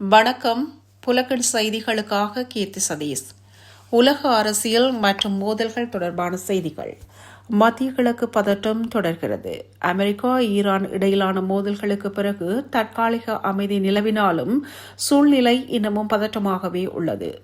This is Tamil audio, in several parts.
வணக்கம். புலக்கன் செய்திகளுக்காக கீர்த்தி சதீஷ். உலக அரசியல் மற்றும் மோதல்கள் தொடர்பான செய்திகள். மத்திய கிழக்கு பதட்டம் தொடர்கிறது. அமெரிக்கா ஈரான் இடையிலான மோதல்களுக்கு பிறகு தற்காலிக அமைதி நிலவினாலும் சூழ்நிலை இன்னமும் பதட்டமாகவே உள்ளது.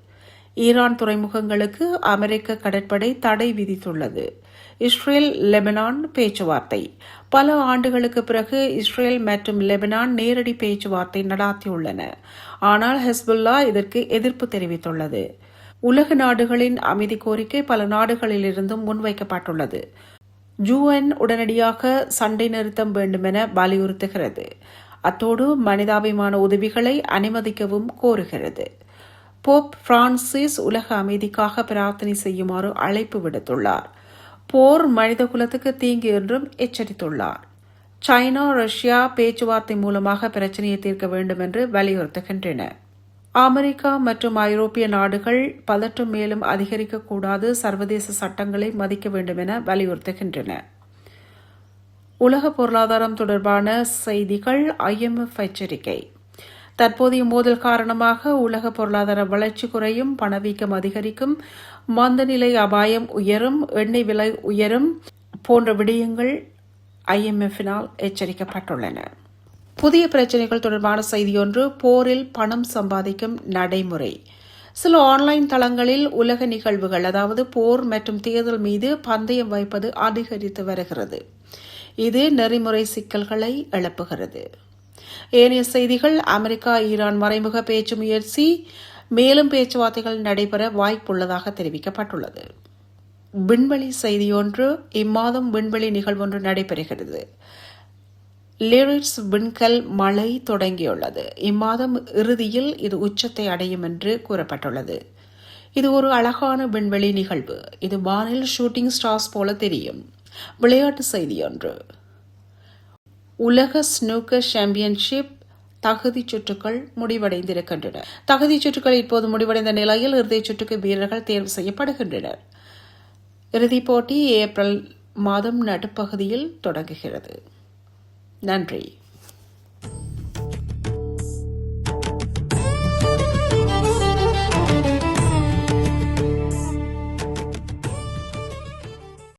ஈரான் துறைமுகங்களுக்கு அமெரிக்க கடற்படை தடை விதித்துள்ளது. இஸ்ரேல் லெபனான் பேச்சுவார்த்தை. பல ஆண்டுகளுக்கு பிறகு இஸ்ரேல் மற்றும் லெபனான் நேரடி பேச்சுவார்த்தை நடாத்தியுள்ளன. ஆனால் ஹெஸ்புல்லா இதற்கு எதிர்ப்பு தெரிவித்துள்ளது. உலக நாடுகளின் அமைதி கோரிக்கை பல நாடுகளிலிருந்தும் முன்வைக்கப்பட்டுள்ளது. UN உடனடியாக சண்டை நிறுத்தம் வேண்டுமென வலியுறுத்துகிறது. அத்தோடு மனிதாபிமான உதவிகளை அனுமதிக்கவும் கோருகிறது. போப் பிரான்சிஸ் உலக அமைதிக்காக பிரார்த்தனை செய்யுமாறு அழைப்பு விடுத்துள்ளார். போர் மனித குலத்துக்கு தீங்கு என்றும் எச்சரித்துள்ளார். சைனா ரஷ்யா பேச்சுவார்த்தை மூலமாக பிரச்சினையை தீர்க்க வேண்டும் என்று வலியுறுத்துகின்றன. அமெரிக்கா மற்றும் ஐரோப்பிய நாடுகள் பதற்றம் மேலும் அதிகரிக்கக்கூடாது, சர்வதேச சட்டங்களை மதிக்க வேண்டும் என வலியுறுத்துகின்றன. உலக பொருளாதாரம் தொடர்பான செய்திகள். IMF எச்சரிக்கை. தற்போதைய மோதல் காரணமாக உலக பொருளாதார வளர்ச்சி குறையும், பணவீக்கம் அதிகரிக்கும், மந்தநிலை அபாயம் உயரும், எண்ணெய் விலை உயரும் போன்ற விடயங்கள் IMF-னால் எச்சரிக்கப்பட்டுள்ளன. புதிய பிரச்சினைகள் தொடர்பான செய்தியொன்று. போரில் பணம் சம்பாதிக்கும் நடைமுறை. சில ஆன்லைன் தளங்களில் உலக நிகழ்வுகள், அதாவது போர் மற்றும் தேர்தல் மீது பந்தயம் வைப்பது அதிகரித்து வருகிறது. இது நெறிமுறை சிக்கல்களை எழுப்புகிறது. ஏனைய செய்திகள். அமெரிக்கா ஈரான் மறைமுக பேச்சு முயற்சி. மேலும் பேச்சுவார்த்தைகள் நடைபெற வாய்ப்புள்ளதாக தெரிவிக்கப்பட்டுள்ளது. விண்வெளி செய்தியொன்று. இம்மாதம் விண்வெளி நிகழ்வொன்று நடைபெறுகிறது. லிரிட்ஸ் விண்கல் மழை தொடங்கியுள்ளது. இம்மாதம் இறுதியில் இது உச்சத்தை அடையும் என்று கூறப்பட்டுள்ளது. இது ஒரு அழகான விண்வெளி நிகழ்வு. இது வானில் ஷூட்டிங் ஸ்டார்ஸ் போல தெரியும். விளையாட்டு செய்தியொன்று. உலக ஸ்னூக்கர் சாம்பியன்ஷிப் தகுதிச் சுற்றுகள் முடிவடைந்திருக்கின்றன. தகுதிச் சுற்றுகள் இப்போது முடிவடைந்த நிலையில் இறுதிச் சுற்றுக்கு வீரர்கள் தேர்வு செய்யப்படுகின்றனர். இறுதிப் போட்டி ஏப்ரல் மாதம் நடுப்பகுதியில் தொடங்குகிறது. நன்றி.